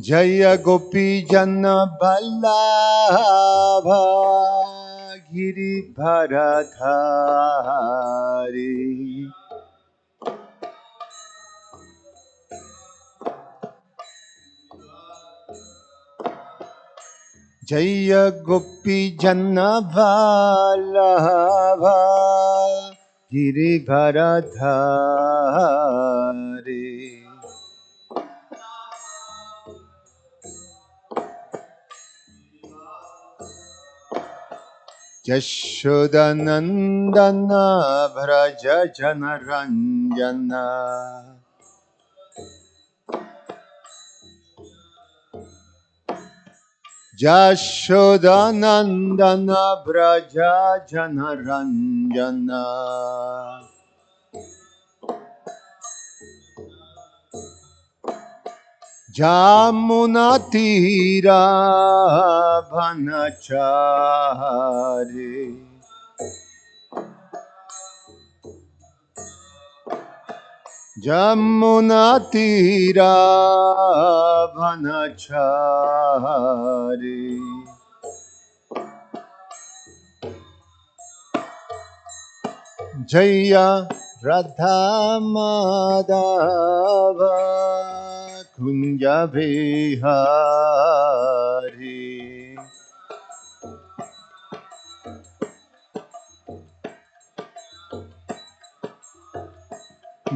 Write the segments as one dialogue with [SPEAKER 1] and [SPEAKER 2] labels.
[SPEAKER 1] Jaya Gopi Jana Vallabha Giri Bharadhari Jaya Gopi Jana Vallabha Giri Bharadhari Yashodanandana Vraja Janaranjana Yashodanandana Vraja Janaranjana Jamunatira Vanachari Jamunatira Vanachari Jaya Radha Madhava Kunja Vihari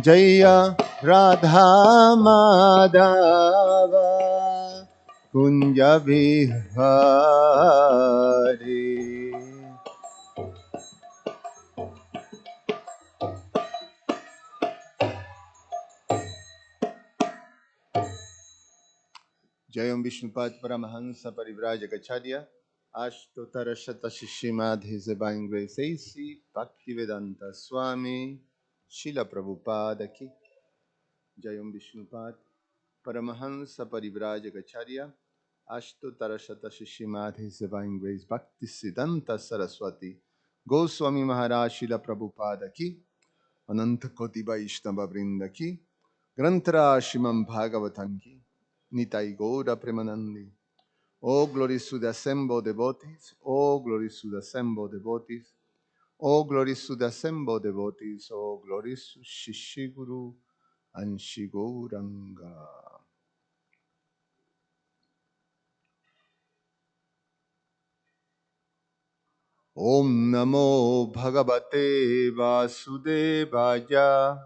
[SPEAKER 1] Jaya Radha Madhava Kunja Vihari Jayam Vishnupad Paramahansa Parivrajagacharya Ashtotara Shata Srimad His Divine Grace A.C. Bhaktivedanta Swami Srila Prabhupada Ki Jayam Vishnupad Paramahansa Parivrajagacharya Ashtotara Shata Srimad His Divine Grace Bhaktisiddhanta Saraswati Goswami Maharaj Srila Prabhupada Ki Ananta Koti Vaishnava Vrinda Ki Grantara Shrimad Bhagavatam Ki Nitai Gaura Premanandi. Oh, glory to the assembled devotees. Oh, glory to the assembled devotees. Oh, glory to the assembled devotees. Oh, glory to Shishi Guru and Shigoranga. Om Namo Bhagavate Vasudevaya.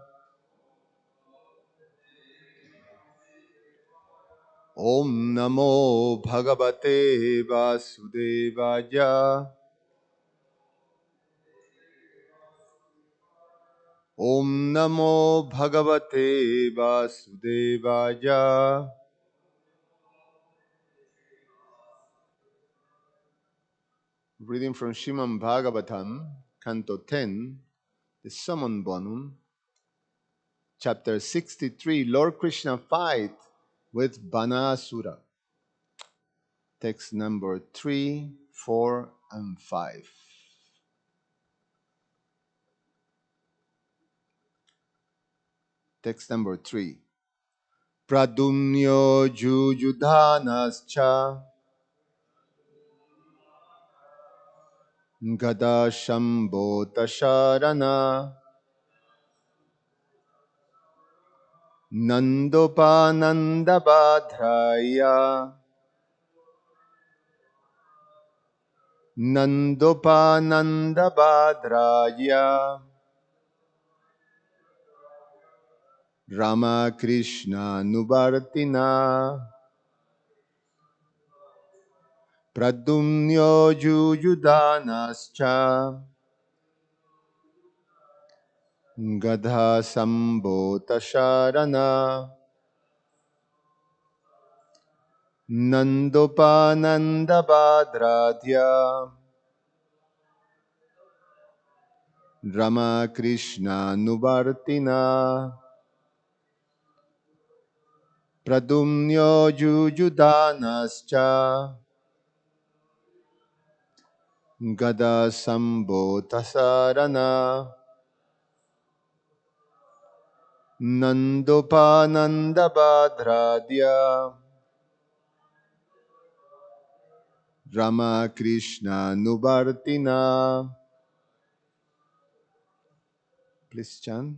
[SPEAKER 1] Om Namo Bhagavate Vasudevaya. Om Namo Bhagavate Vasudevaya. Reading from Srimad Bhagavatam, Canto 10, the Summon Bonum, Chapter 63, Lord Krishna fight with Banasura. Text number 3, 4, and 5. Text number 3. Pradumnyo Jujudhanascha Gada Shambhota Sharana Nandopananda Badhraya Nandopananda Badraya Rama Krishna Nubartina Pradumnyo Jujudhanascha Gadha Sambhota Sharana Nandopananda Badradya Rama Krishna Nubartina Pradumnyo Jujudhanascha Gada Sambhota Sarana Nandopananda Badradya Rama Krishna Nubartina. Please chant.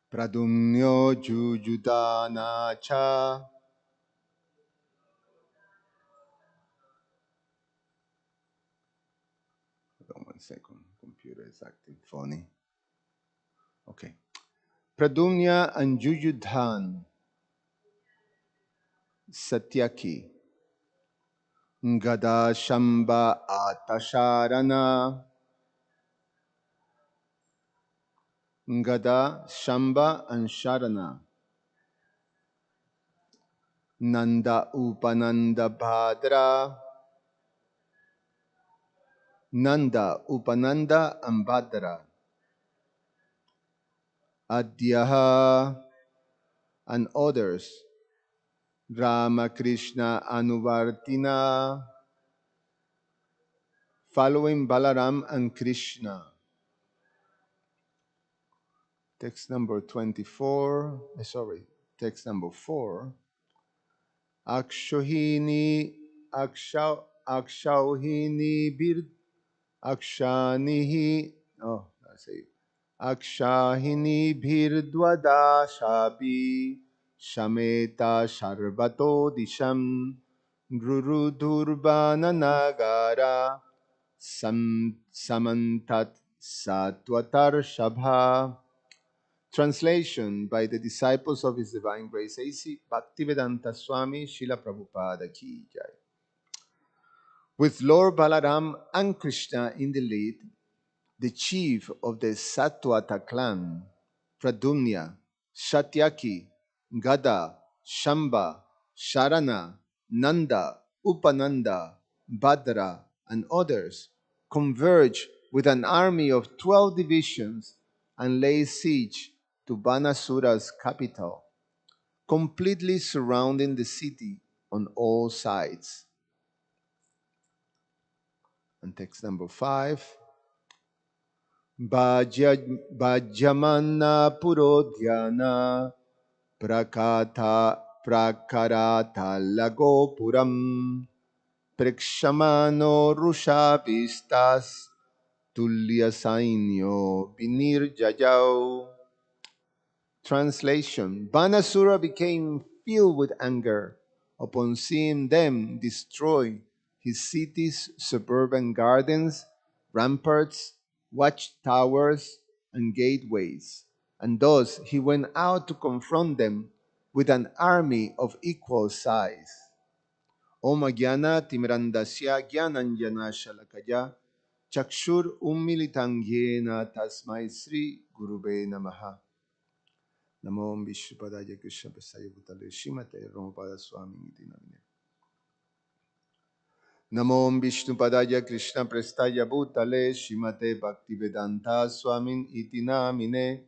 [SPEAKER 1] Pradumnyo Jujutana Cha. Hold on 1 second. Computer is acting funny. Okay. Pradumnya and Jujudhan Satyaki Gada Shamba Atasharana Gada Shamba and Sharana Nanda Upananda Bhadra Nanda Upananda and Bhadra Adyaha and others Ramakrishna Anuvartina following Balaram and Krishna. Text number 24, text number 4. Akshauhini bir akshanihi akshahini birdvada shabi shameta sharvato disham Gurudurbana Nagara Samantat Satwatar Shabha. Translation by the disciples of His Divine Grace A.C. Bhaktivedanta Swami Srila Prabhupada Ki Jai. With Lord Balaram and Krishna in the lead, the chief of the Satvata clan, Pradumya, Satyaki, Gada, Shamba, Sharana, Nanda, Upananda, Bhadra, and others converge with an army of 12 divisions and lay siege to Banasura's capital, completely surrounding the city on all sides. And text number 5. Bhajamana Purodhyana Prakarata Lagopuram Prekshamano Rushabistas Tulya Sainyo Binirjajao. Translation. Banasura became filled with anger upon seeing them destroy his cities, suburban gardens, ramparts, watchtowers, and gateways. And thus he went out to confront them with an army of equal size. Om Gyana Timrandasya Gyananjana Shalakaya Chakshur Ummilitangyena Tasmai Sri Gurube Namaha. Namo Vishnupadaya Krishna Prasaya Bhutale Shimate Ramapada Swami Iti Namine. Namo Vishnupadaya Krishna Prasaya Bhutale Shimate Bhaktivedanta Swamin Iti Namine.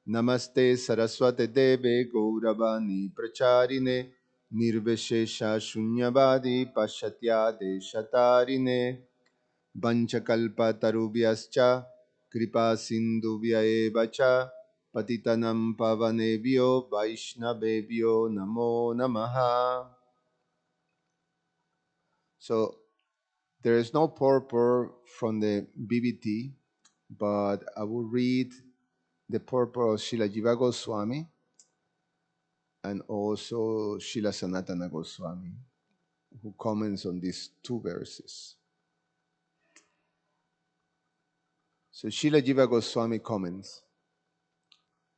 [SPEAKER 1] Namaste Saraswate Deve Gauravani Pracharine Nirvishesha Shunyavadi Pashatya Deshatarine Vanchakalpa Tarubhyascha Kripa Sindhubhya Evacha Patitanam Pavanebhyo Vaishnavebhyo Namo Namaha. So there is no purport from the BBT, but I will read the purport of Srila Jiva Goswami and also Srila Sanatana Goswami, who comments on these two verses. So Srila Jiva Goswami comments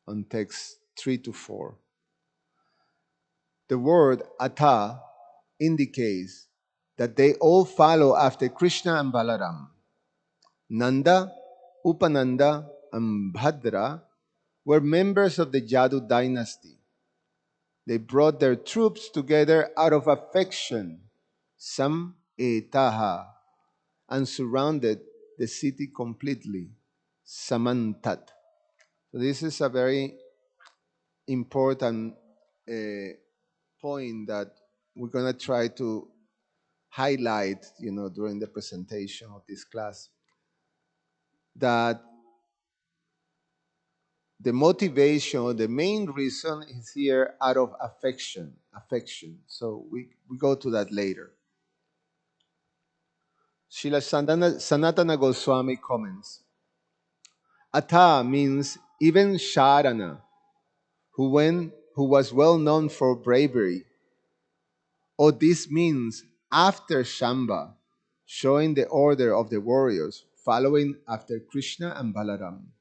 [SPEAKER 1] on text 3 to 4. The word Atha indicates that they all follow after Krishna and Balaram. Nanda, Upananda, and Bhadra were members of the Yadu dynasty. They brought their troops together out of affection, Sam Etaha, and surrounded the city completely, Samantat. So this is a very important point that we're going to try to highlight, during the presentation of this class, that the motivation, the main reason is here out of affection. So we go to that later. Srila Sanatana Goswami comments, Atha means even Sharana, who was well known for bravery. Or this means after Shamba, showing the order of the warriors following after Krishna and Balaram.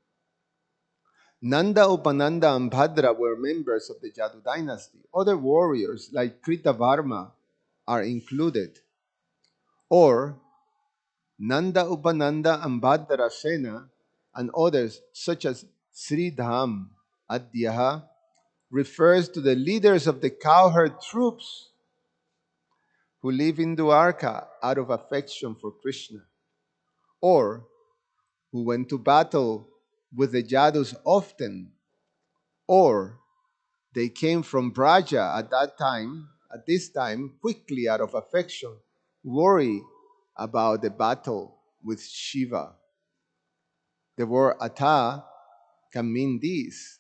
[SPEAKER 1] Nanda, Upananda, and Bhadra were members of the Yadu dynasty. Other warriors like Kritavarma are included. Or Nanda, Upananda, and Bhadra Sena and others such as Sridham, Adhyaha, refers to the leaders of the cowherd troops who live in Dwarka out of affection for Krishna, or who went to battle with the Yadus often, or they came from Braja at this time, quickly out of affection, worry about the battle with Shiva. The word Atha can mean this.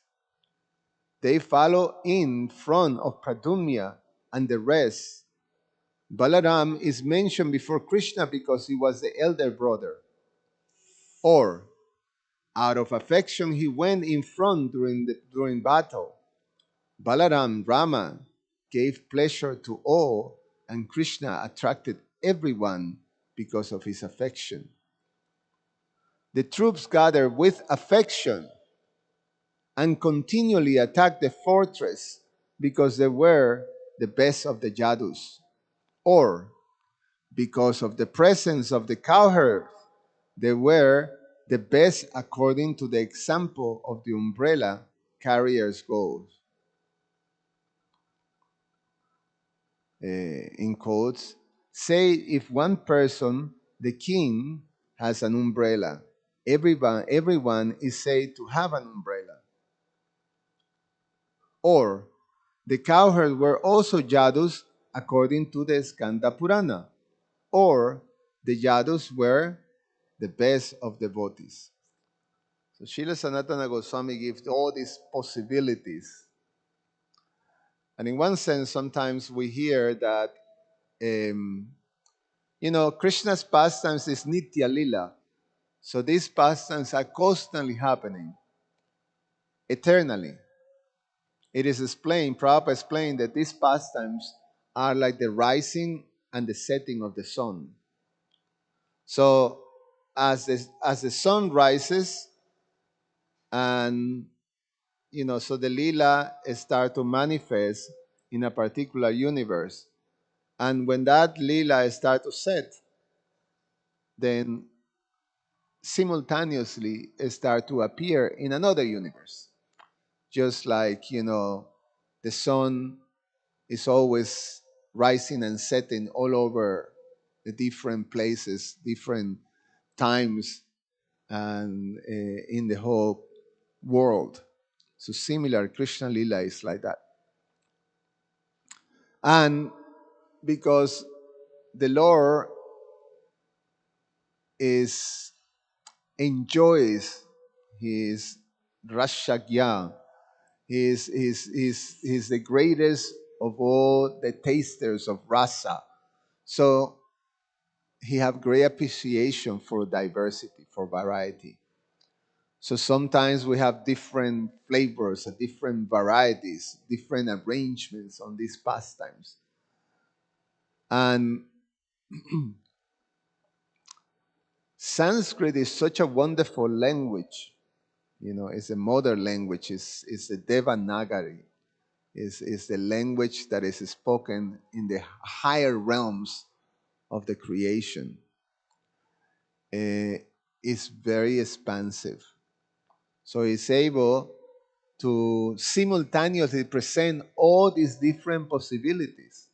[SPEAKER 1] They follow in front of Pradumya and the rest. Balaram is mentioned before Krishna because he was the elder brother. Or, out of affection, he went in front during battle. Balaram, Rama, gave pleasure to all, and Krishna attracted everyone because of his affection. The troops gathered with affection and continually attacked the fortress because they were the best of the Yadus, or because of the presence of the cowherd, they were the best according to the example of the umbrella carrier's goals. In quotes, say if one person, the king, has an umbrella, everyone is said to have an umbrella. Or the cowherd were also Yadus according to the Skanda Purana, or the Yadus were the best of devotees. So Srila Sanatana Goswami gives all these possibilities. And in one sense, sometimes we hear that, Krishna's pastimes is Nitya Lila. So these pastimes are constantly happening, eternally. It is explained, Prabhupada explained that these pastimes are like the rising and the setting of the sun. So as the sun rises, and so the lila start to manifest in a particular universe, and when that lila start to set, then simultaneously start to appear in another universe. Just like the sun is always rising and setting all over the different places, different times, and in the whole world. So similar, Krishna Lila is like that. And because the Lord is enjoys his Rashagya, he's the greatest of all the tasters of rasa. So he have great appreciation for diversity, for variety. So sometimes we have different flavors, different varieties, different arrangements on these pastimes. And Sanskrit is such a wonderful language. It's a mother language. It's the Devanagari. Is the language that is spoken in the higher realms of the creation. It's very expansive. So it's able to simultaneously present all these different possibilities.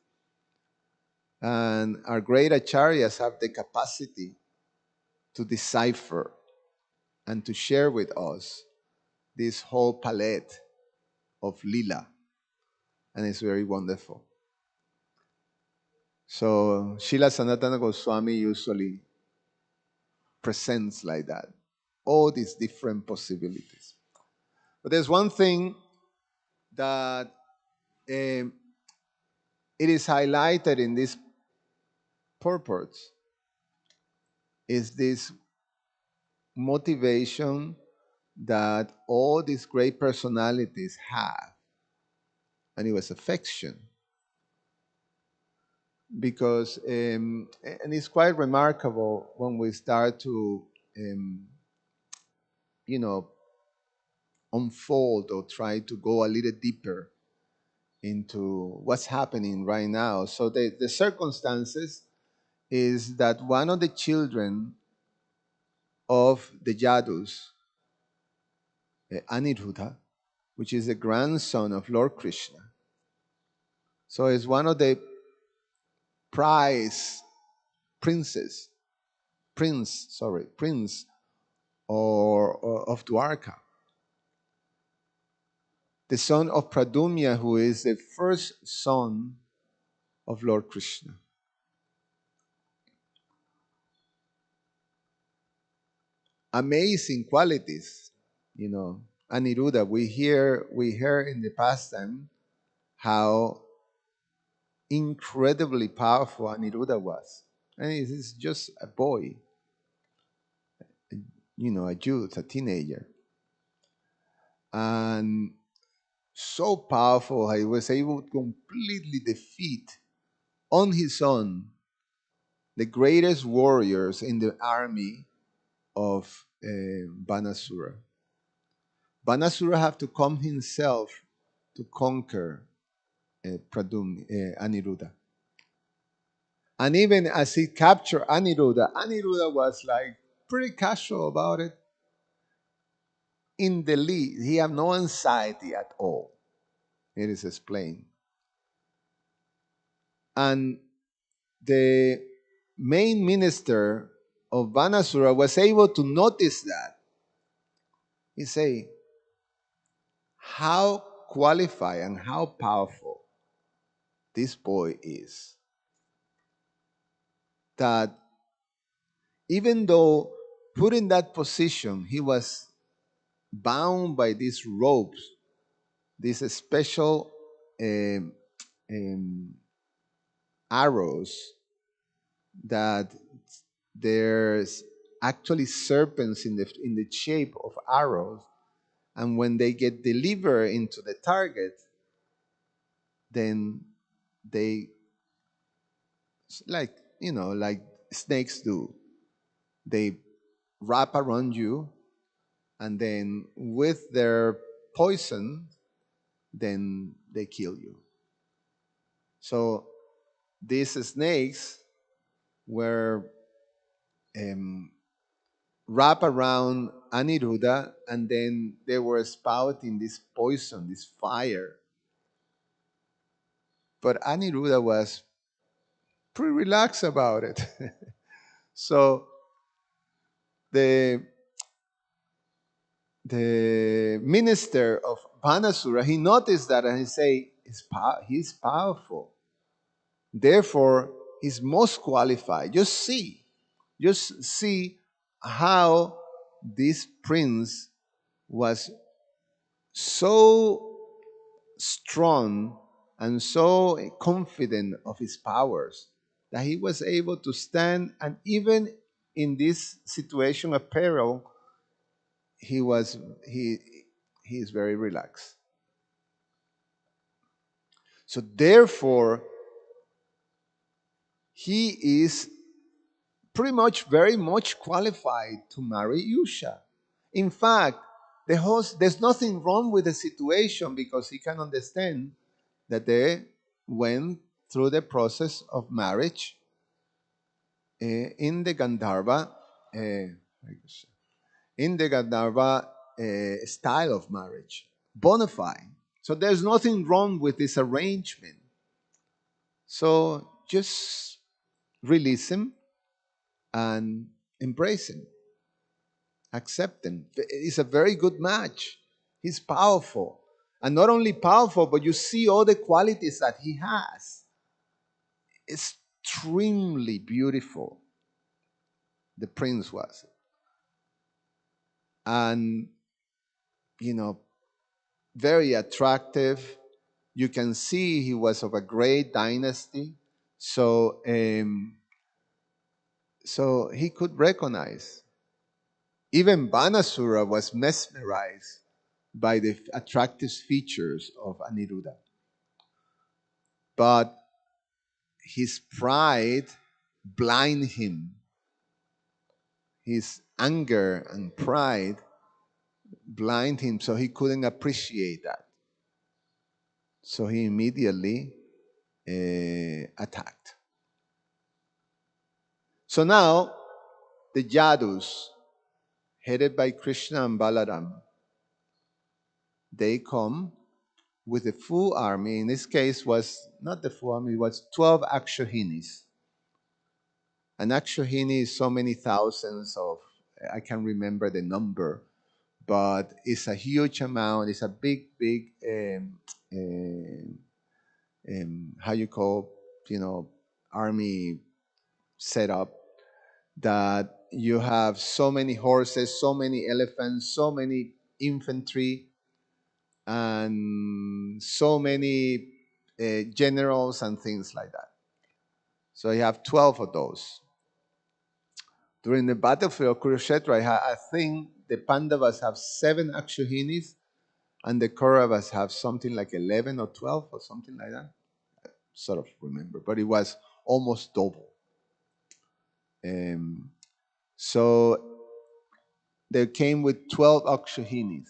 [SPEAKER 1] And our great acharyas have the capacity to decipher and to share with us this whole palette of lila. And it's very wonderful. So Srila Sanatana Goswami usually presents like that, all these different possibilities. But there's one thing that it is highlighted in this purport, is this motivation that all these great personalities have, and it was affection. Because and it's quite remarkable when we start to um, you know unfold or try to go a little deeper into what's happening right now. So the circumstances is that one of the children of the Yadus, Aniruddha, which is the grandson of Lord Krishna, so it's one of the prize princes, prince or of Dwarka, the son of Pradumya, who is the first son of Lord Krishna. Amazing qualities, Aniruddha. We hear in the past time how incredibly powerful Aniruddha was, and he's just a boy, a youth, a teenager, and so powerful. He was able to completely defeat on his own the greatest warriors in the army of Banasura. Banasura have to come himself to conquer Aniruddha. And even as he captured Aniruddha, Aniruddha was like pretty casual about it. In the lead, he had no anxiety at all. It is explained. And the main minister of Banasura was able to notice that. He say, how qualified and how powerful this boy is. That even though put in that position, he was bound by these ropes, these special um, um, arrows, that there's actually serpents in the shape of arrows, and when they get delivered into the target, then they like, like snakes do. They wrap around you, and then with their poison, then they kill you. So these snakes were um, wrapped around Aniruddha, and then they were spouting this poison, this fire. But Aniruddha was pretty relaxed about it. So the the minister of Banasura, he noticed that and he say, he's powerful. Therefore, he's most qualified. Just see how this prince was so strong and so confident of his powers that he was able to stand, and even in this situation of peril, he was he he is very relaxed. So therefore, he is pretty much very much qualified to marry Yusha. In fact, there's nothing wrong with the situation because he can understand that they went through the process of marriage in the Gandharva, style of marriage, bona fide. So there's nothing wrong with this arrangement. So just release him and embrace him, accept him. It's a very good match. He's powerful. And not only powerful, but you see all the qualities that he has. Extremely beautiful, the prince was. And, you know, very attractive. You can see he was of a great dynasty. So, so he could recognize. Even Banasura was mesmerized by the attractive features of Aniruddha. But his pride blind him. His anger and pride blind him, so he couldn't appreciate that. So he immediately attacked. So now the Yadus, headed by Krishna and Balaram, they come with the full army. In this case, was not the full army; it was 12 Akshahinis. An Akshahini is so many thousands of. I can't remember the number, but it's a huge amount. It's a big, um, how you call, army setup, that you have so many horses, so many elephants, so many infantry, and so many generals and things like that. So you have 12 of those. During the battlefield of Kurukshetra, I think the Pandavas have 7 Akshahinis, and the Kauravas have something like 11 or 12 or something like that. I sort of remember, but it was almost double. Um, so they came with 12 Akshahinis.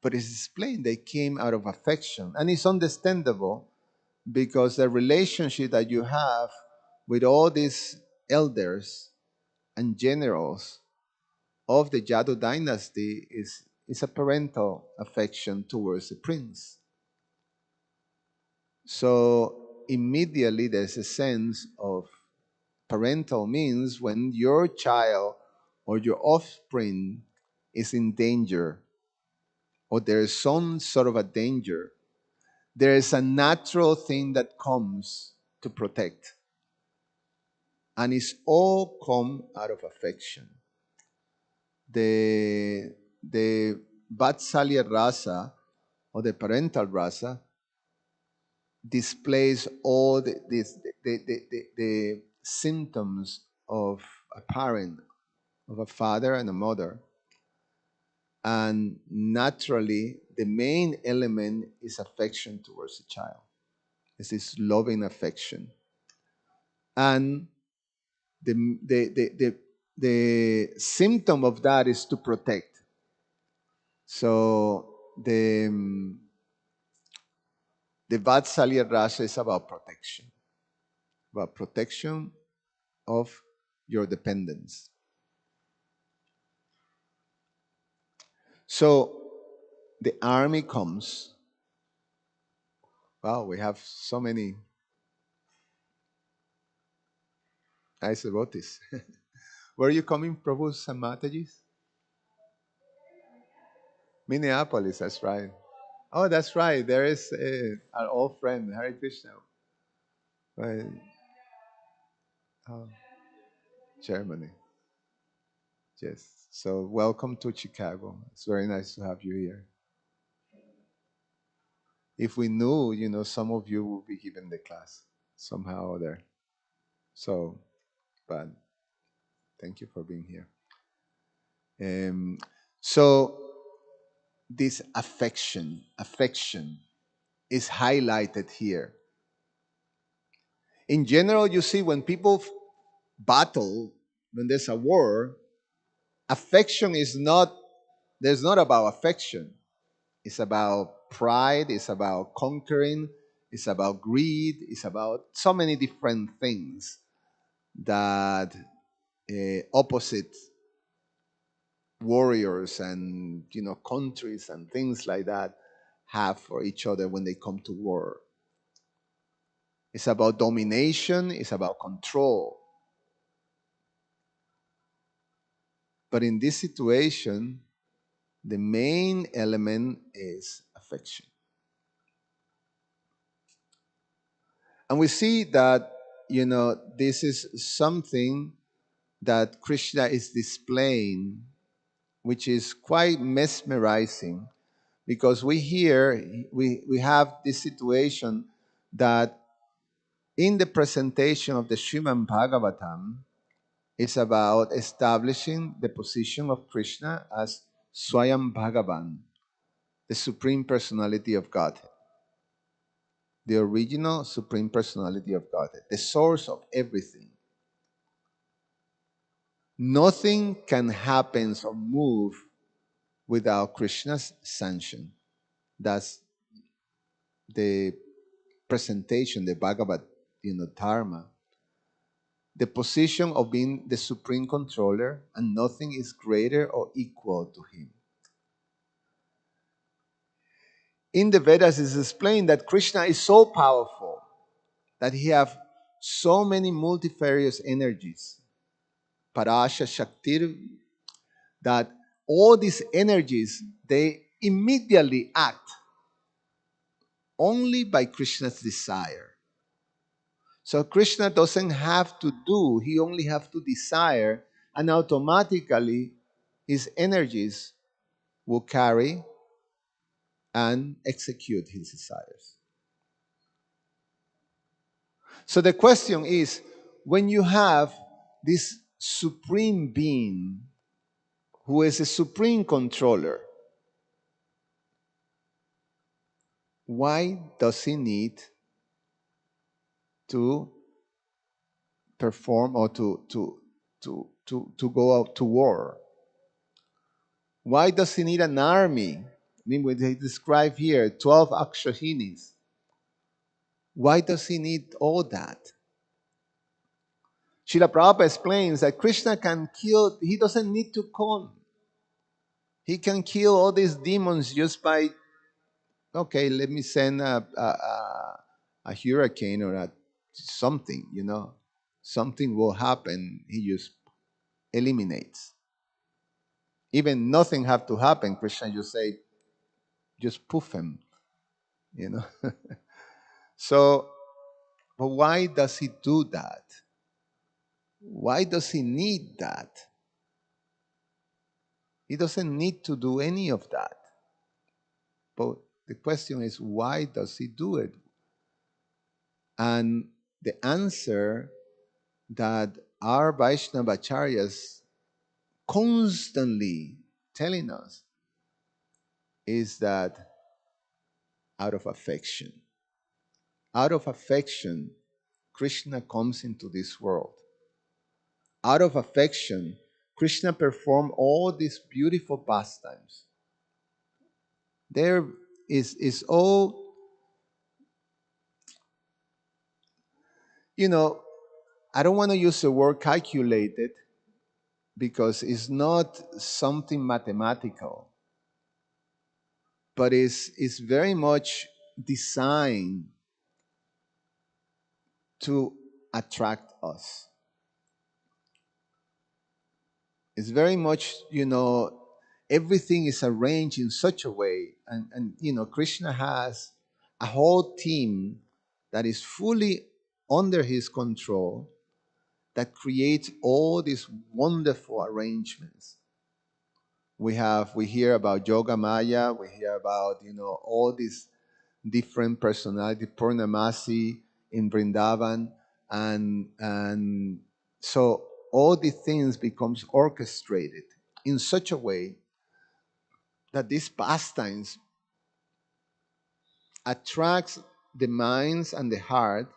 [SPEAKER 1] But it's explained they came out of affection. And it's understandable because the relationship that you have with all these elders and generals of the Yadu dynasty is a parental affection towards the prince. So immediately there's a sense of parental means when your child or your offspring is in danger or there is some sort of a danger, there is a natural thing that comes to protect. And it's all come out of affection. The Vatsalya rasa or the parental rasa displays all the symptoms of a parent, of a father and a mother. And naturally, the main element is affection towards the child. It's this loving affection. And the symptom of that is to protect. So the Vatsalya Rasa is about protection of your dependence. So the army comes. Wow, we have so many nice devotees. Where are you coming, Prabhu Samataji? Minneapolis, that's right. Oh, that's right. There is our old friend, Hare Krishna. Right. Oh, Germany. Yes. So welcome to Chicago. It's very nice to have you here. If we knew, some of you would be given the class somehow or other. So, but thank you for being here. Um, so this affection is highlighted here. In general, you see when people battle, when there's a war, affection is not, there's not about affection. It's about pride, it's about conquering, it's about greed, it's about so many different things that opposite warriors and countries and things like that have for each other when they come to war. It's about domination, it's about control. But in this situation, the main element is affection. And we see that, this is something that Krishna is displaying, which is quite mesmerizing, because we have this situation that in the presentation of the Srimad Bhagavatam, it's about establishing the position of Krishna as Swayam Bhagavan, the Supreme Personality of Godhead, the original Supreme Personality of Godhead, the source of everything. Nothing can happen or move without Krishna's sanction. That's the presentation, the Bhagavad, Dharma. The position of being the supreme controller, and nothing is greater or equal to him. In the Vedas, it's explained that Krishna is so powerful that he has so many multifarious energies, Parasha Shaktir, that all these energies, they immediately act only by Krishna's desire. So Krishna doesn't have to do, he only has to desire, and automatically his energies will carry and execute his desires. So the question is, when you have this supreme being who is a supreme controller, why does he need to perform or to go out to war? Why does he need an army? I mean, when they describe here 12 Akshahinis, why does he need all that? Srila Prabhupada explains that Krishna can kill, he doesn't need to come. He can kill all these demons just by, okay, let me send a hurricane or something, Something will happen. He just eliminates. Even nothing have to happen. Krishna just say, just poof him, you know. So, but why does he do that? Why does he need that? He doesn't need to do any of that. But the question is, why does he do it? And the answer that our Vaishnavacharyas constantly telling us is that out of affection. Out of affection, Krishna comes into this world. Out of affection, Krishna performed all these beautiful pastimes. There is all, you know, I don't want to use the word calculated because it's not something mathematical, but it's very much designed to attract us. It's very much, everything is arranged in such a way. And Krishna has a whole team that is fully under his control that creates all these wonderful arrangements. We hear about Yoga Maya, we hear about, all these different personalities, Purnamasi in Vrindavan, and so all these things becomes orchestrated in such a way that these pastimes attracts the minds and the heart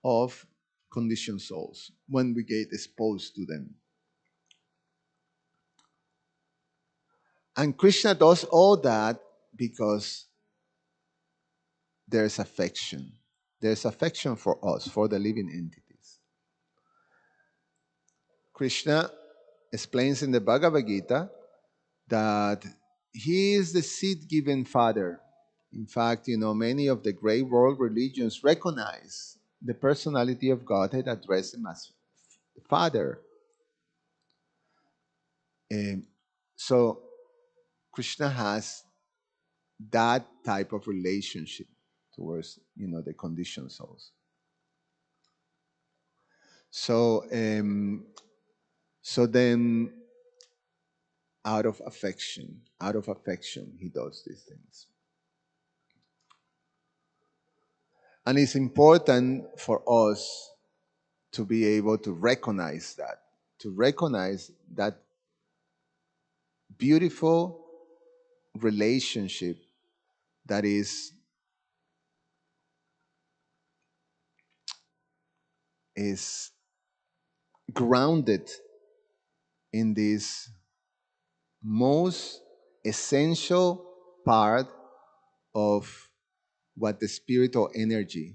[SPEAKER 1] of conditioned souls when we get exposed to them. And Krishna does all that because there's affection. There's affection for us, for the living entities. Krishna explains in the Bhagavad Gita that he is the seed-giving father. In fact, many of the great world religions recognize the personality of Godhead, address him as father. Um, so Krishna has that type of relationship towards, the conditioned souls. So, so then, out of affection, he does these things. And it's important for us to be able to recognize that beautiful relationship that is grounded in this most essential part of what the spiritual energy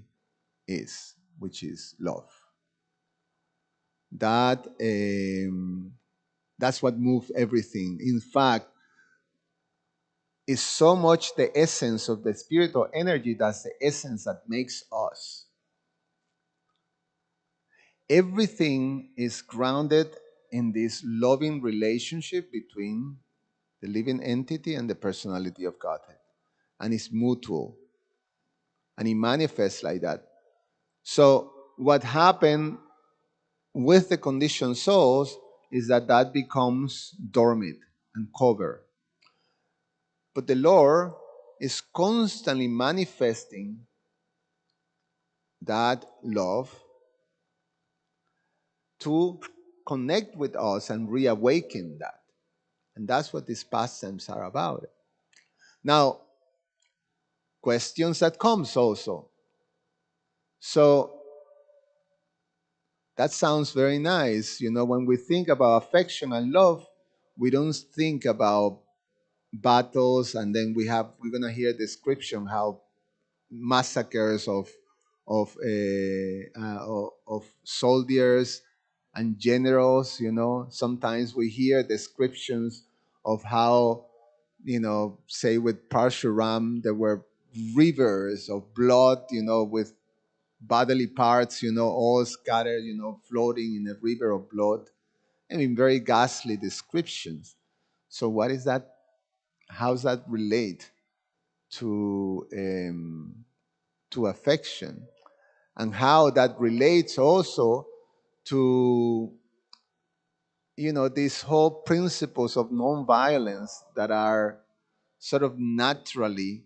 [SPEAKER 1] is, which is love. That that's what moves everything. In fact, it's so much the essence of the spiritual energy that's the essence that makes us. Everything is grounded in this loving relationship between the living entity and the personality of Godhead. And it's mutual. And it manifests like that. So, what happened with the conditioned souls is that becomes dormant and covered. But the Lord is constantly manifesting that love to connect with us and reawaken that. And that's what these pastimes are about. Now, questions that comes also. So that sounds very nice. When we think about affection and love, we don't think about battles, and then we're gonna hear description how massacres of soldiers and generals. Sometimes we hear descriptions of how, say with Parshuram, there were rivers of blood, with bodily parts, all scattered, floating in a river of blood. I mean, very ghastly descriptions. So, what is that? How does that relate to affection, and how that relates also to these whole principles of nonviolence that are sort of naturally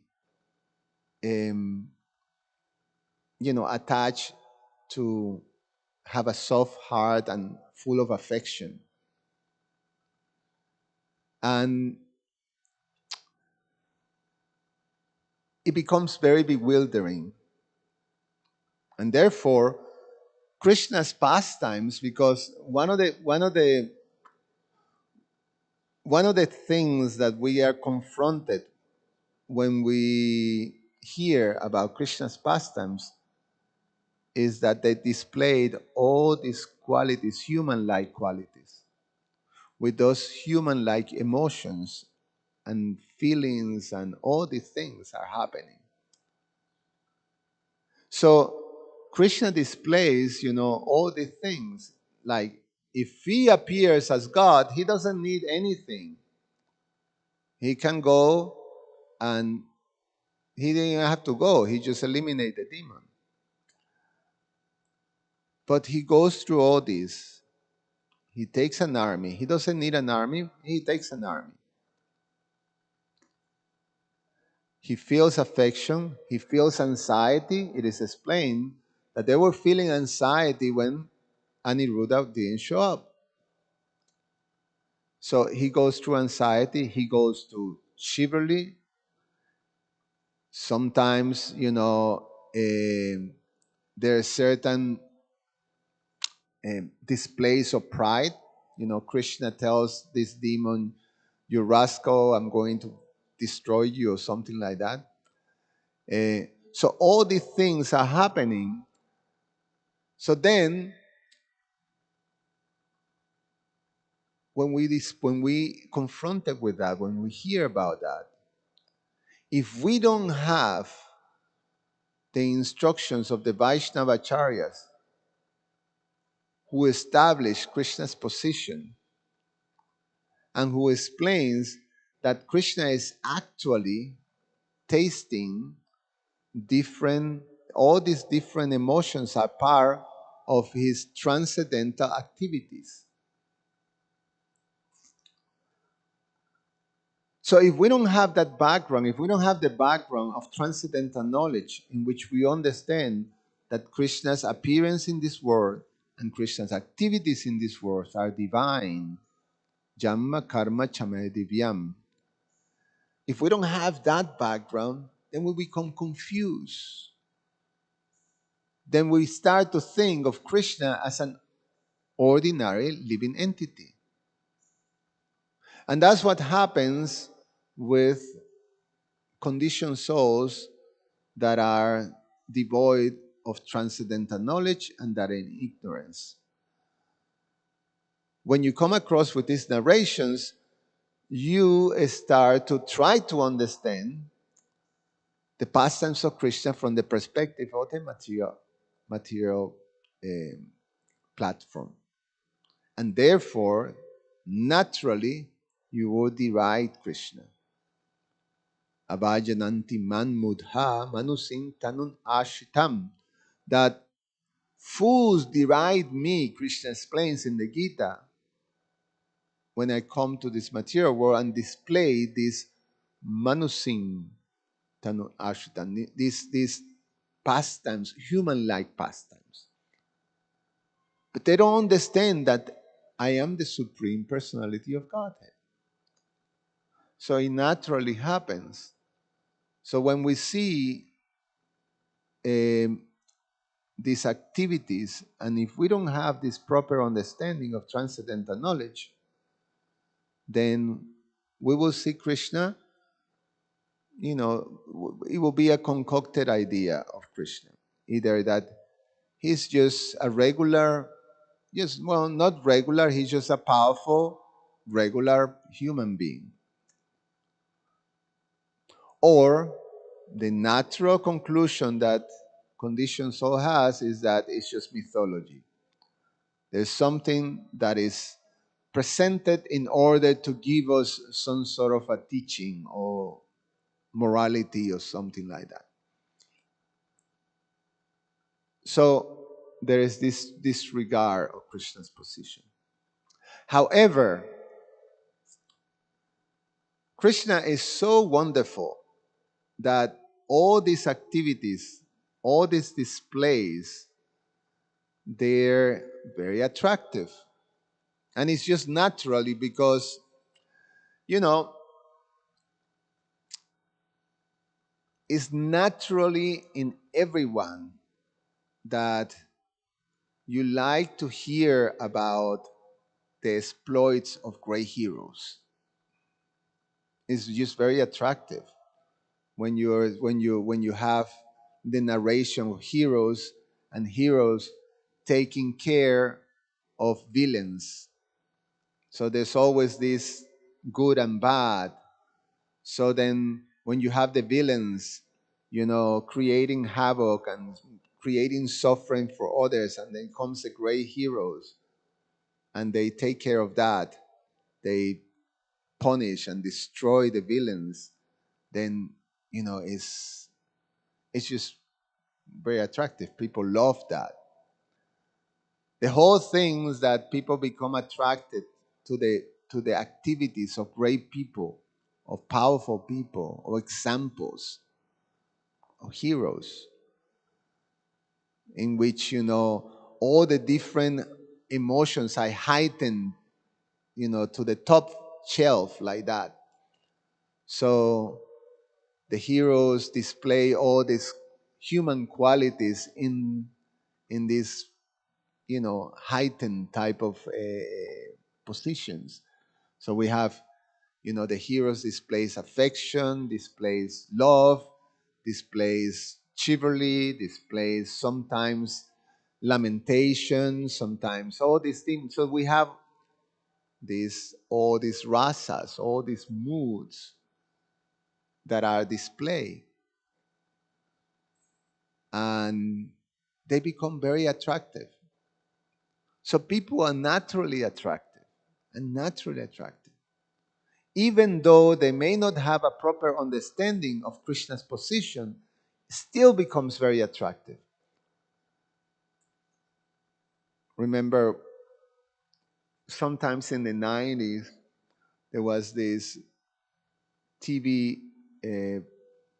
[SPEAKER 1] um, attached to have a soft heart and full of affection. And it becomes very bewildering And therefore, Krishna's pastimes, because one of the things that we are confronted when we hear about Krishna's pastimes is that they displayed all these qualities, human-like qualities, with those human-like emotions and feelings, and all these things are happening. So Krishna displays, all these things. Like, if he appears as God, he doesn't need anything. He can go, and he didn't even have to go. He just eliminated the demon. But he goes through all this. He takes an army. He doesn't need an army. He takes an army. He feels affection. He feels anxiety. It is explained that they were feeling anxiety when Aniruddha didn't show up. So he goes through anxiety. He goes to chivalry. Sometimes, there are certain displays of pride. Krishna tells this demon, "You rascal, I'm going to destroy you," or something like that. So all these things are happening. So then, when we confronted with that, when we hear about that, if we don't have the instructions of the Vaishnava Acharyas who establish Krishna's position and who explains that Krishna is actually tasting different, all these different emotions are part of his transcendental activities. So if we don't have that background, if we don't have the background of transcendental knowledge in which we understand that Krishna's appearance in this world and Krishna's activities in this world are divine, Jamma Karma Chame Divyam. If we don't have that background, then we become confused. Then we start to think of Krishna as an ordinary living entity. And that's what happens with conditioned souls that are devoid of transcendental knowledge and that are in ignorance. When you come across with these narrations, you start to try to understand the pastimes of Krishna from the perspective of the material platform. And therefore, naturally, you will deride Krishna. Avajananti man mudha manusin tanun ashitam. That fools deride me, Krishna explains in the Gita, when I come to this material world and display this manusin tanun ashitam, these pastimes, human-like pastimes. But they don't understand that I am the Supreme Personality of Godhead. So it naturally happens. So when we see these activities, and if we don't have this proper understanding of transcendental knowledge, then we will see Krishna, it will be a concocted idea of Krishna. Either that he's just a regular, not regular, he's just a powerful, regular human being. Or the natural conclusion that conditioned soul has is that it's just mythology. There's something that is presented in order to give us some sort of a teaching or morality or something like that. So there is this disregard of Krishna's position. However, Krishna is so wonderful that all these activities, all these displays, they're very attractive. And it's just naturally because, it's naturally in everyone that you like to hear about the exploits of great heroes. It's just very attractive when you have the narration of heroes and heroes taking care of villains. So there's always this good and bad. So then when you have the villains, creating havoc and creating suffering for others, and then comes the great heroes and they take care of that. They punish and destroy the villains. Then, it's just very attractive. People love that. The whole thing is that people become attracted to the activities of great people, of powerful people, of examples, of heroes, in which all the different emotions are heightened, to the top shelf like that. So the heroes display all these human qualities in this heightened type of positions. So we have, the heroes displays affection, displays love, displays chivalry, displays sometimes lamentation, sometimes all these things. So we have all these rasas, all these moods that are displayed, and they become very attractive. So people are naturally attractive and naturally attractive. Even though they may not have a proper understanding of Krishna's position, still becomes very attractive. Remember, sometimes in the 90s, there was this TV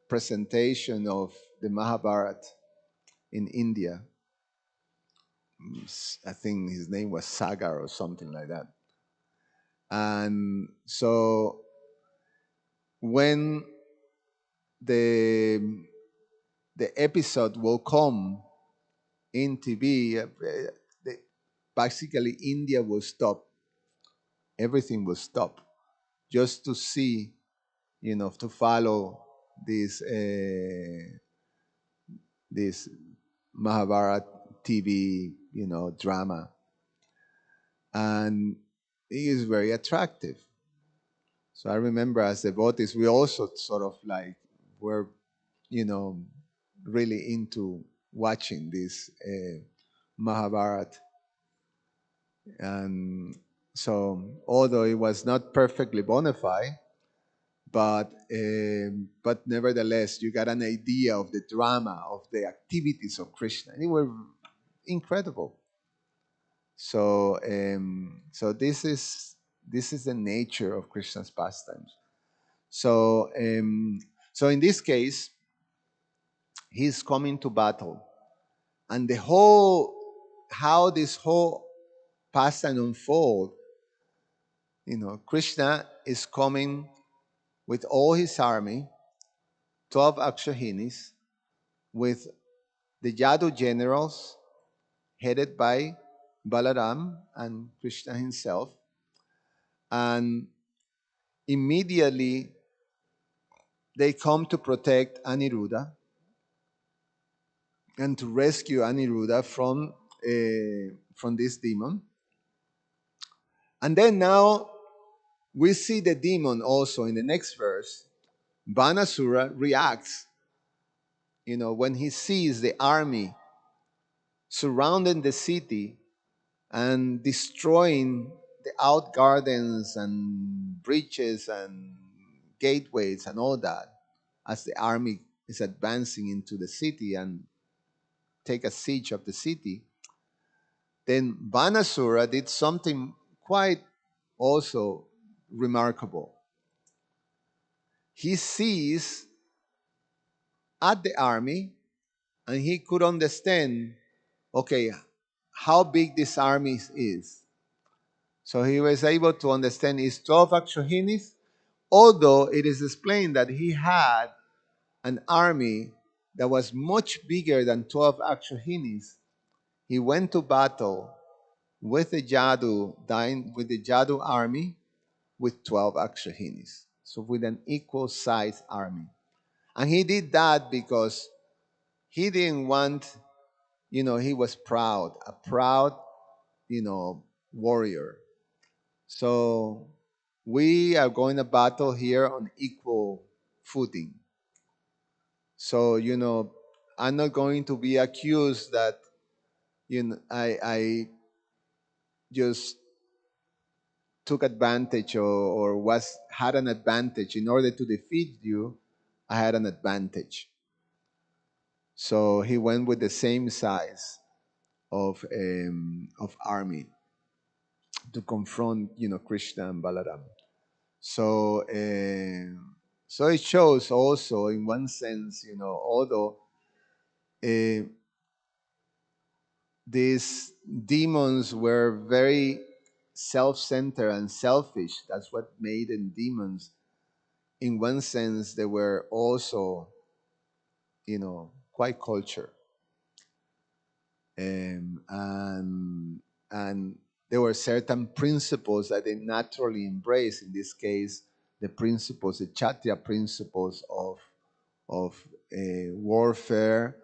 [SPEAKER 1] presentation of the Mahabharata in India. I think his name was Sagar or something like that. And so when the the episode will come in TV, basically India will stop. Everything will stop just to see, to follow this Mahabharat TV, drama, and it is very attractive. So I remember as devotees, we also sort of like were, you know, really into watching this Mahabharat. And so, although it was not perfectly bona fide, but nevertheless, you got an idea of the drama of the activities of Krishna, and they were incredible. So this is the nature of Krishna's pastimes. So so in this case, he's coming to battle, and the whole how this whole pastime unfold. Krishna is coming with all his army, 12 Akshahinis, with the Yadu generals headed by Balaram and Krishna himself. And immediately they come to protect Aniruddha and to rescue Aniruddha from this demon. And then now we see the demon also in the next verse. Banasura reacts, when he sees the army surrounding the city and destroying the out gardens and bridges and gateways and all that, as the army is advancing into the city and take a siege of the city. Then Banasura did something quite also remarkable. He sees at the army and he could understand, okay, how big this army is. So he was able to understand his 12 Akshahinis, although it is explained that he had an army that was much bigger than 12 Akshahinis. He went to battle with the Jadu army with 12 Akshahinis. So with an equal sized army. And he did that because he didn't want, he was proud, a proud, warrior. So we are going to battle here on equal footing. So, I'm not going to be accused that, I just took advantage or had an advantage in order to defeat you. I had an advantage. So he went with the same size of army to confront, Krishna and Balaram. So so it shows also in one sense, although uh, these demons were very self-centered and selfish. That's what made them demons. In one sense, they were also, quite cultured. And there were certain principles that they naturally embrace. In this case, the principles, the Chatya principles of warfare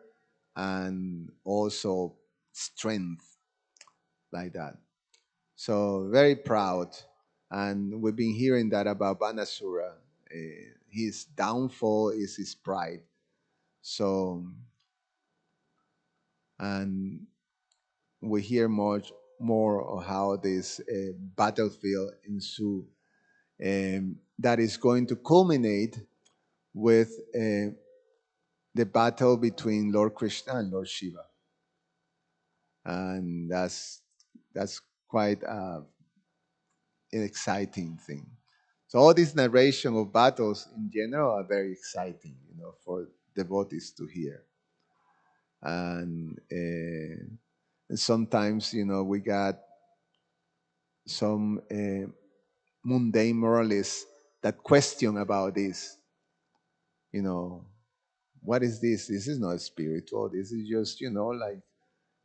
[SPEAKER 1] and also strength, like that. So very proud, and we've been hearing that about Banasura. His downfall is his pride. So, and we hear much more of how this battlefield ensue, that is going to culminate with the battle between Lord Krishna and Lord Shiva, and that's quite an exciting thing. So all this narration of battles in general are very exciting, for devotees to hear. And sometimes, we got some mundane moralists that question about this. You know, what is this? This is not spiritual. This is just, like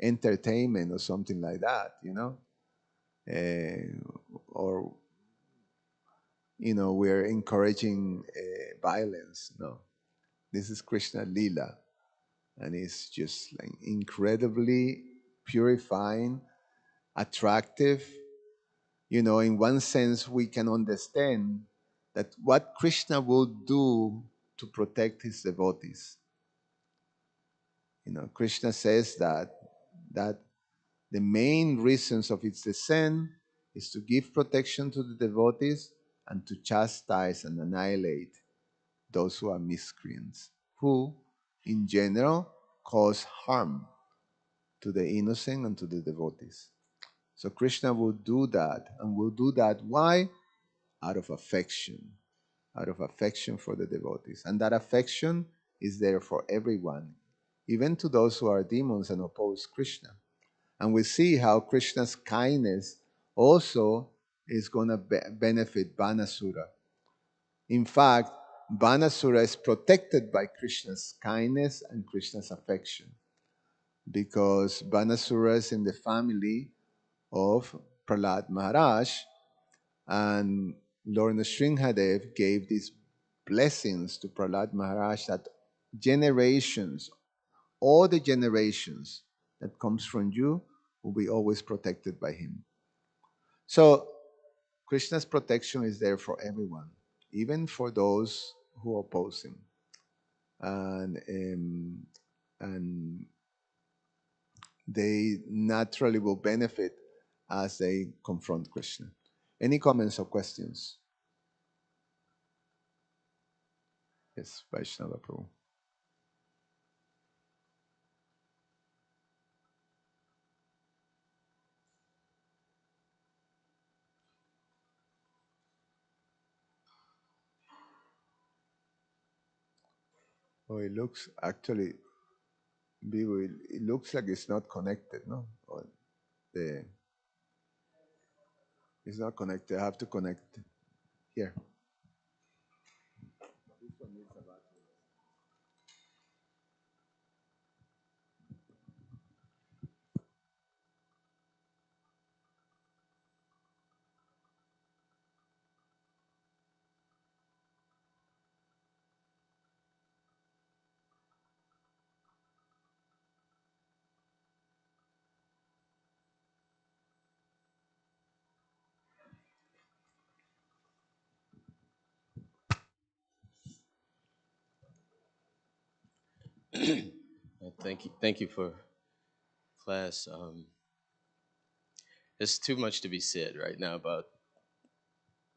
[SPEAKER 1] entertainment or something like that. Or we're encouraging violence. No, this is Krishna Lila, and it's just like incredibly purifying, attractive. In one sense, we can understand that what Krishna will do to protect his devotees. Krishna says that the main reasons of its descent is to give protection to the devotees and to chastise and annihilate those who are miscreants, who, in general, cause harm to the innocent and to the devotees. So Krishna will do that, and will do that. Why? Out of affection for the devotees. And that affection is there for everyone, even to those who are demons and oppose Krishna. And we see how Krishna's kindness also is going to benefit Banasura. In fact, Banasura is protected by Krishna's kindness and Krishna's affection, because Banasura is in the family of Prahlad Maharaj, and Lord Nrsimhadev gave these blessings to Prahlad Maharaj that generations, all the generations that comes from you, will be always protected by him. So Krishna's protection is there for everyone, even for those who oppose him. And they naturally will benefit as they confront Krishna. Any comments or questions? Yes, Vaishnava Prabhu. Oh, it looks actually, it looks like it's not connected, no? Or the it's not connected. I have to connect here.
[SPEAKER 2] Thank you for class. There's too much to be said right now about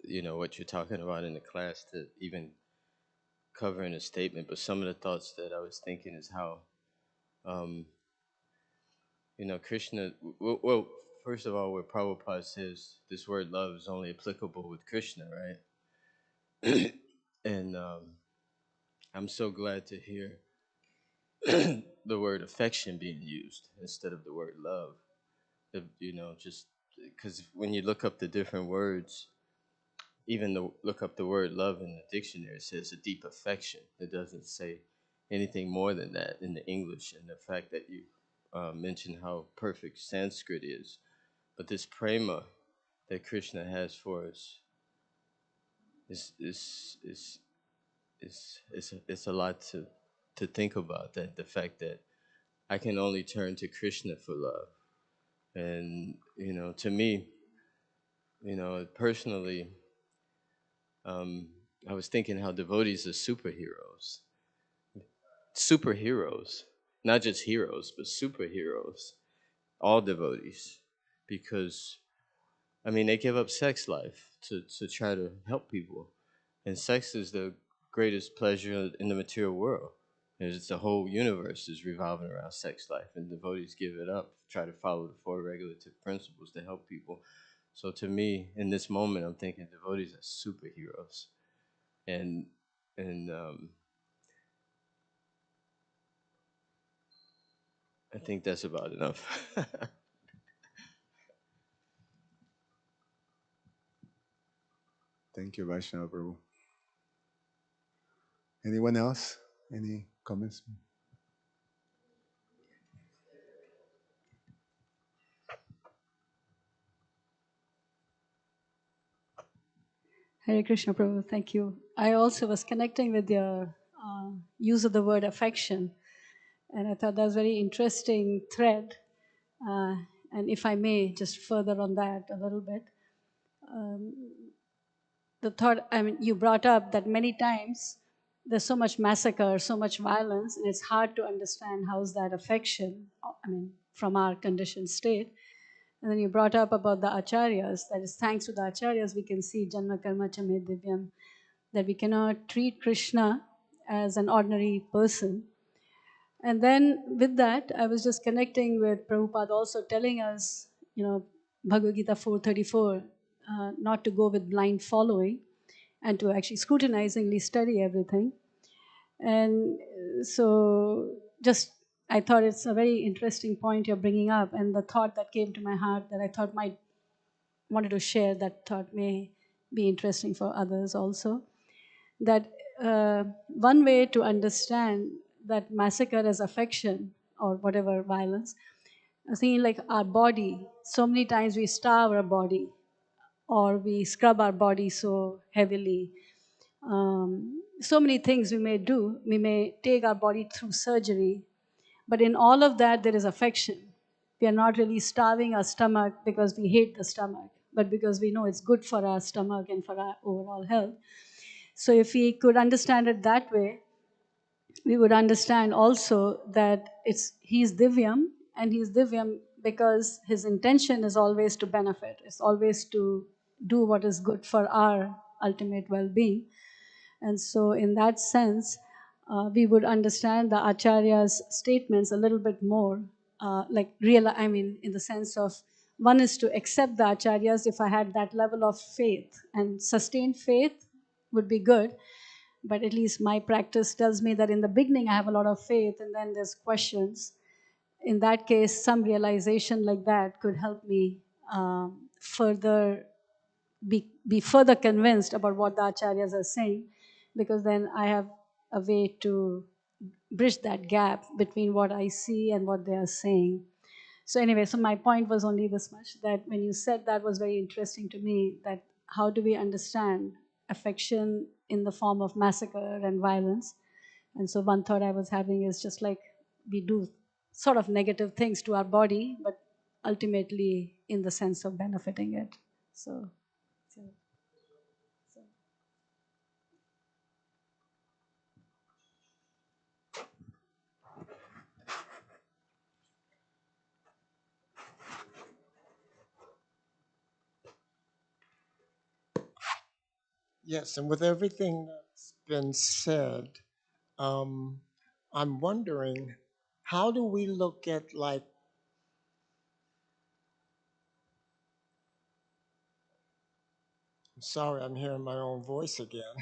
[SPEAKER 2] what you're talking about in the class to even cover in a statement. But some of the thoughts that I was thinking is how um, Krishna. Well, first of all, where Prabhupada says this word love is only applicable with Krishna, right? And I'm so glad to hear the word affection being used instead of the word love. Just because when you look up the different words, even look up the word love in the dictionary, it says a deep affection. It doesn't say anything more than that in the English. And the fact that you mentioned how perfect Sanskrit is, but this prema that Krishna has for us is it's a lot to think about. That the fact that I can only turn to Krishna for love, and to me, personally, um, I was thinking how devotees are superheroes. Superheroes, not just heroes, but superheroes. All devotees, because I mean they give up sex life to try to help people, and sex is the greatest pleasure in the material world. And it's the whole universe is revolving around sex life, and devotees give it up, try to follow the four regulative principles to help people. So to me, in this moment, I'm thinking devotees are superheroes, and and I think that's about enough.
[SPEAKER 1] Thank you, Vaishnava Prabhu. Anyone else? Any comments?
[SPEAKER 3] Hare Krishna Prabhu, thank you. I also was connecting with your use of the word affection, and I thought that was a very interesting thread. Uh, and if I may, just further on that a little bit, the thought, I mean, you brought up that many times there's so much massacre, so much violence, and it's hard to understand how's that affection, I mean, from our conditioned state. And then you brought up about the acharyas, that is, thanks to the acharyas, we can see Janma Karma Chame Divyam, that we cannot treat Krishna as an ordinary person. And then with that, I was just connecting with Prabhupada also telling us, Bhagavad Gita 4:34, not to go with blind following and to actually scrutinizingly study everything. And so just, I thought it's a very interesting point you're bringing up, and the thought that came to my heart that I thought might wanted to share, that thought may be interesting for others also, that one way to understand that massacre as affection or whatever violence, I think like our body, so many times we starve our body or we scrub our body so heavily. So many things we may do. We may take our body through surgery, but in all of that, there is affection. We are not really starving our stomach because we hate the stomach, but because we know it's good for our stomach and for our overall health. So if we could understand it that way, we would understand also that he's Divyam, and he's Divyam because his intention is always to benefit, it's always to do what is good for our ultimate well-being. And so in that sense, we would understand the Acharya's statements a little bit more, like real, I mean, in the sense of one is to accept the Acharyas if I had that level of faith, and sustained faith would be good, but at least my practice tells me that in the beginning I have a lot of faith and then there's questions. In that case, some realization like that could help me further be further convinced about what the acharyas are saying, because then I have a way to bridge that gap between what I see and what they are saying. So anyway, so my point was only this much, that when you said that was very interesting to me, that how do we understand affection in the form of massacre and violence. And so one thought I was having is just like we do sort of negative things to our body, but ultimately in the sense of benefiting it. So, so, so.
[SPEAKER 4] Yes, and with everything that's been said, I'm wondering, how do we look at, like, I'm sorry, I'm hearing my own voice again.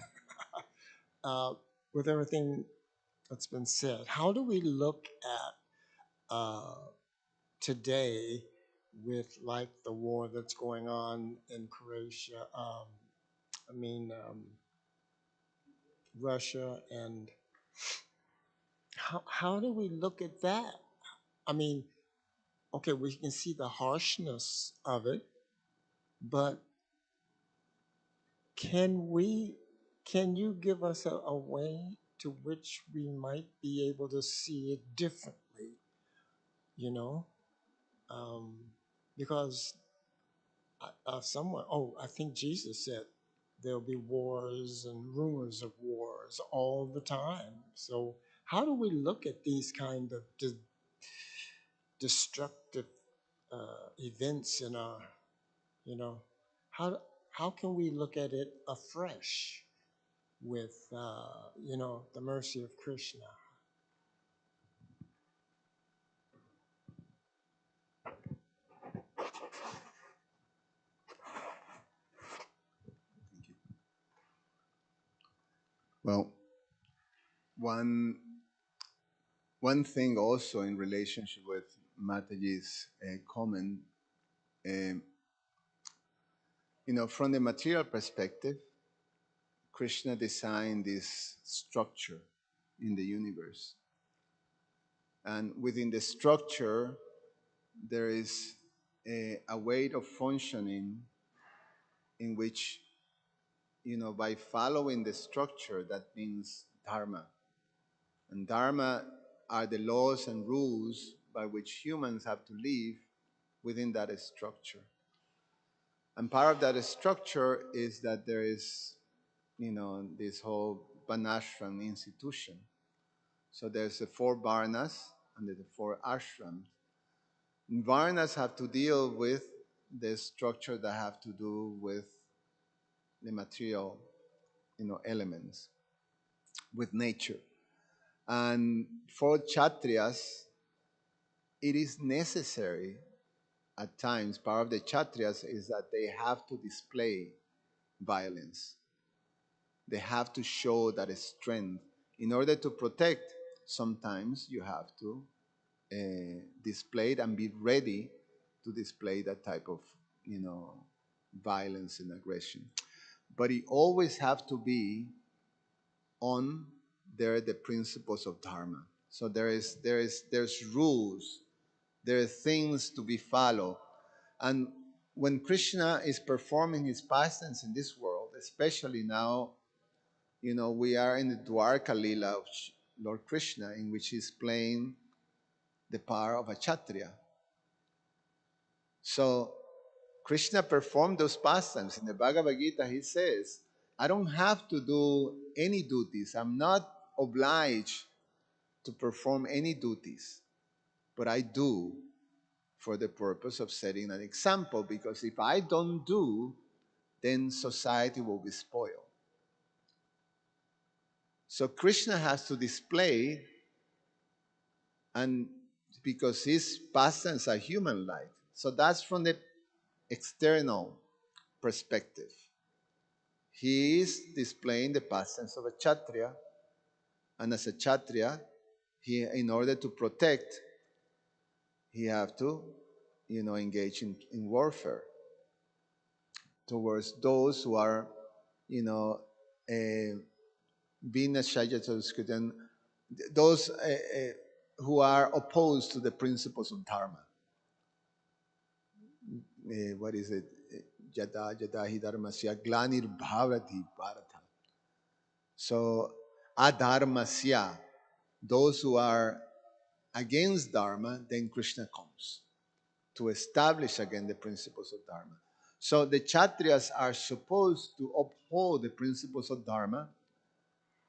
[SPEAKER 4] uh, with everything that's been said, how do we look at today with, like, the war that's going on in Croatia? I mean, Russia, and how do we look at that? I mean, okay, we can see the harshness of it, but can you give us a way to which we might be able to see it differently, you know? Um, because someone, oh, I think Jesus said there'll be wars and rumors of wars all the time. So how do we look at these kind of destructive events in our, you know, how how can we look at it afresh with the mercy of Krishna?
[SPEAKER 1] Well, one one thing also in relationship with Mataji's comment, um, from the material perspective, Krishna designed this structure in the universe, and within the structure, there is a way of functioning in which, by following the structure, that means dharma. And dharma are the laws and rules by which humans have to live within that structure. And part of that structure is that there is, this whole Banashram institution. So there's the four Varnas and the four ashrams. And Varnas have to deal with the structure that have to do with the material, elements, with nature. And for Kshatriyas, it is necessary at times, part of the Kshatriyas is that they have to display violence. They have to show that strength. In order to protect, sometimes you have to display it and be ready to display that type of, violence and aggression. But it always have to be on there the principles of dharma. So there's rules, there are things to be followed. And when Krishna is performing his pastimes in this world, especially now, we are in the Dwarka Lila of Lord Krishna, in which he's playing the part of a Kshatriya. So Krishna performed those pastimes. In the Bhagavad Gita, he says, I don't have to do any duties. I'm not obliged to perform any duties, but I do for the purpose of setting an example, because if I don't do, then society will be spoiled. So Krishna has to display, and because his pastimes are human life. So that's from the external perspective. He is displaying the pastimes of a Kshatriya, and as a Kshatriya, he, in order to protect, he have to, engage in warfare towards those who are, being a Shayatoskritan, those who are opposed to the principles of Dharma. What is it? Jada hi dharmasya glanir bhavrati bharata. So, adharmasya, those who are against Dharma, then Krishna comes to establish again the principles of Dharma. So the Kshatriyas are supposed to uphold the principles of Dharma,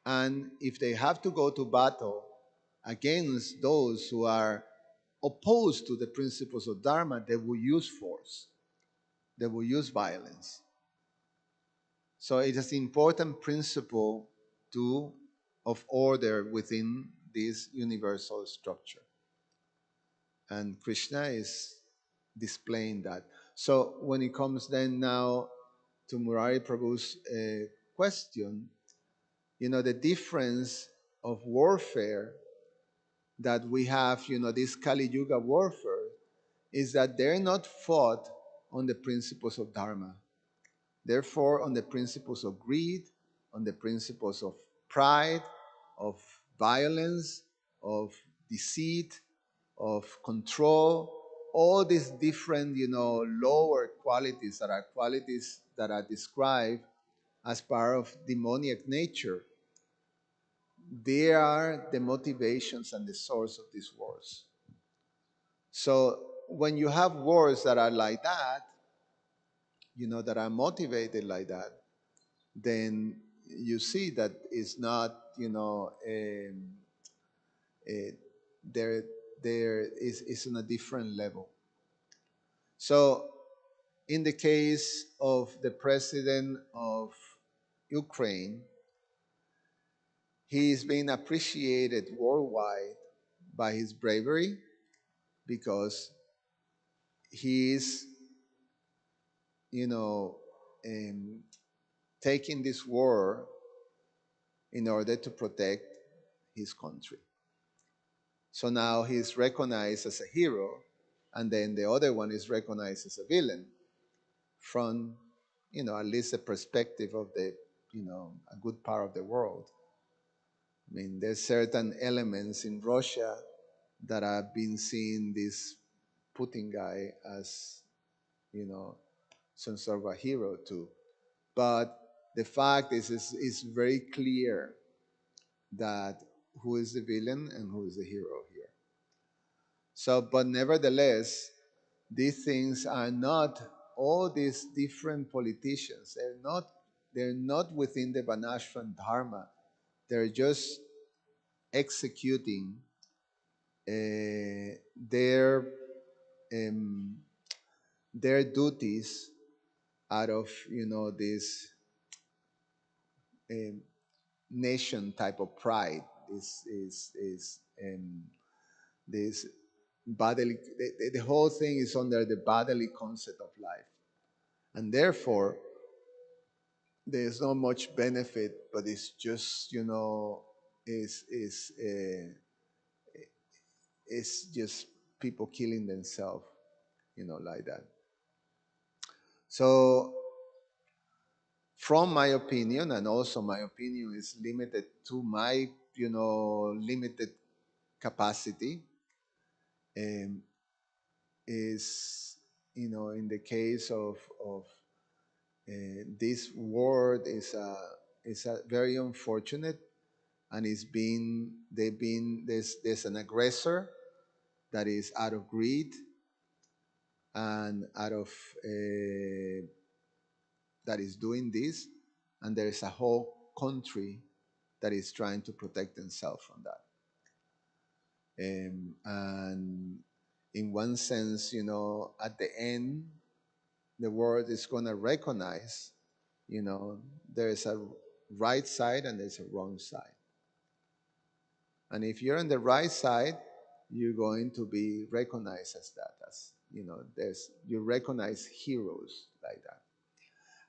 [SPEAKER 1] and if they have to go to battle against those who are opposed to the principles of Dharma, they will use force, they will use violence. So it is an important principle to of order within this universal structure. And Krishna is displaying that. So when it comes then now to Murari Prabhu's question, the difference of warfare that we have, this Kali Yuga warfare, is that they're not fought on the principles of Dharma. Therefore, on the principles of greed, on the principles of pride, of violence, of deceit, of control, all these different, lower qualities that are described as part of demoniac nature. They are the motivations and the source of these wars. So when you have wars that are like that, that are motivated like that, then you see that it's not, there is on a different level. So in the case of the president of Ukraine, he is being appreciated worldwide by his bravery because he is, you know, um, taking this war in order to protect his country. So now he's recognized as a hero, and then the other one is recognized as a villain from, at least the perspective of the, a good part of the world. I mean, there's certain elements in Russia that have been seeing this Putin guy as, some sort of a hero too. But the fact is, it's very clear that who is the villain and who is the hero here. So, but nevertheless, these things are not all these different politicians. They're not within the Vanashram Dharma. They're just executing their um, their duties out of this um, nation type of pride. This bodily. The whole thing is under the bodily concept of life, and therefore there's not much benefit, but it's just it's just people killing themselves, like that. So from my opinion, and also my opinion is limited to my limited capacity, um, is in the case of this word is a very unfortunate, and there's an aggressor that is out of greed and out of that is doing this, and there is a whole country that is trying to protect themselves from that. And in one sense, at the end, the world is going to recognize, there is a right side and there's a wrong side. And if you're on the right side, you're going to be recognized as that, as you recognize heroes like that.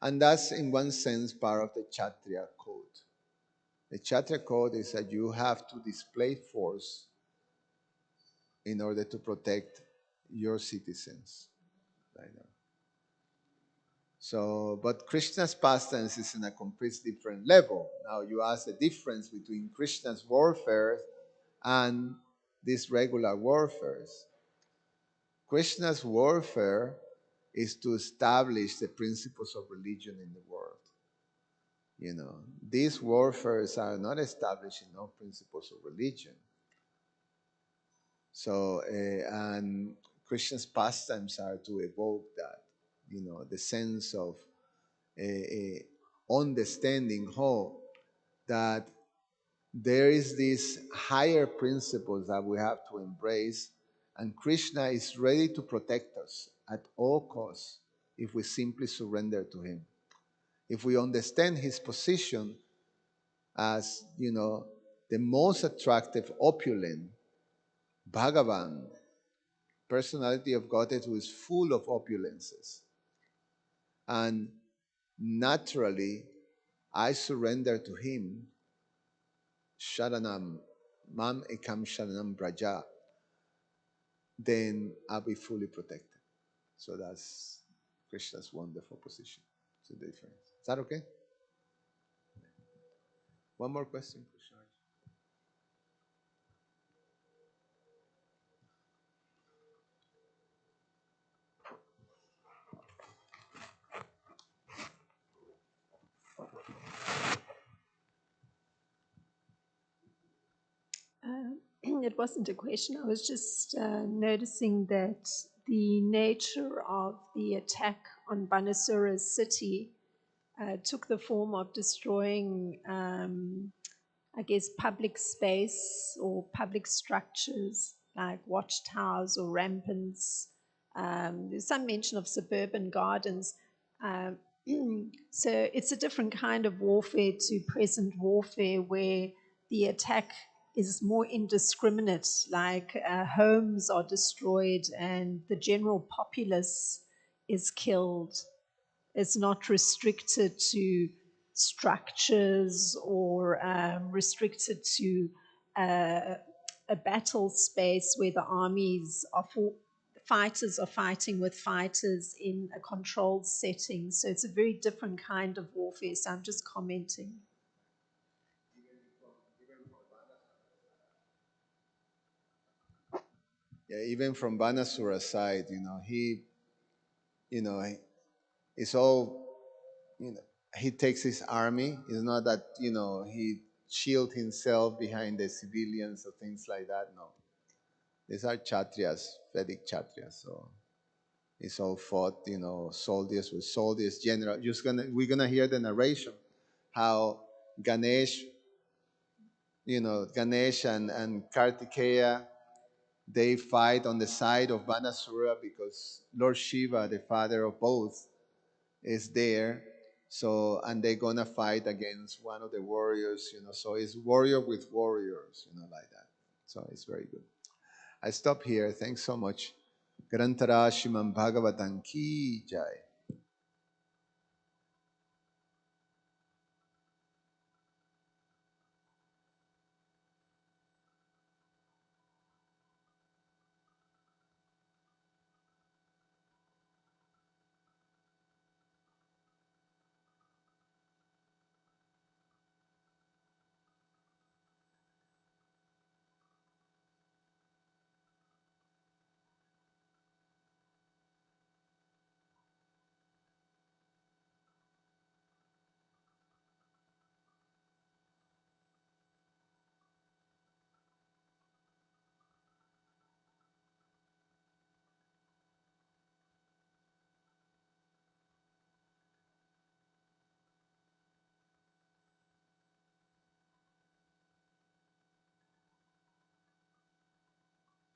[SPEAKER 1] And that's in one sense part of the Kshatriya code. The Kshatriya code is that you have to display force in order to protect your citizens. Like that. So, but Krishna's pastimes is in a completely different level. Now you ask the difference between Krishna's warfare and these regular warfares. Krishna's warfare is to establish the principles of religion in the world. These warfares are not establishing no principles of religion. So, and Krishna's pastimes are to evoke that, the sense of understanding how that there is these higher principles that we have to embrace, and Krishna is ready to protect us at all costs if we simply surrender to him. If we understand his position as, the most attractive, opulent, Bhagavan, personality of Godhead who is full of opulences. And naturally, I surrender to him, Sharanam, Mam Ekam Sharanam Braja, then I'll be fully protected. So that's Krishna's wonderful position. It's a difference. Is that okay? One more question, Krishna.
[SPEAKER 5] It wasn't a question. I was just noticing that the nature of the attack on Banasura's city took the form of destroying, I guess, public space or public structures like watchtowers or ramparts. There's some mention of suburban gardens. Um, so it's a different kind of warfare to present warfare where the attack is more indiscriminate, like homes are destroyed and the general populace is killed. It's not restricted to structures or restricted to uh, a battle space where the armies are fighters are fighting with fighters in a controlled setting. So it's a very different kind of warfare. So I'm just commenting.
[SPEAKER 1] Yeah, even from Banasura's side, it's all, he takes his army. It's not that, he shield himself behind the civilians or things like that. No. These are Kshatriyas, Vedic Kshatriyas. So it's all fought, soldiers with soldiers, general. We're gonna hear the narration how Ganesh, Ganesh and Kartikeya, they fight on the side of Banasura because Lord Shiva, the father of both, is there. So, and they're gonna fight against one of the warriors, So it's warrior with warriors, like that. So it's very good. I stop here. Thanks so much. Grantara Shriman Bhagavatam Ki Jai.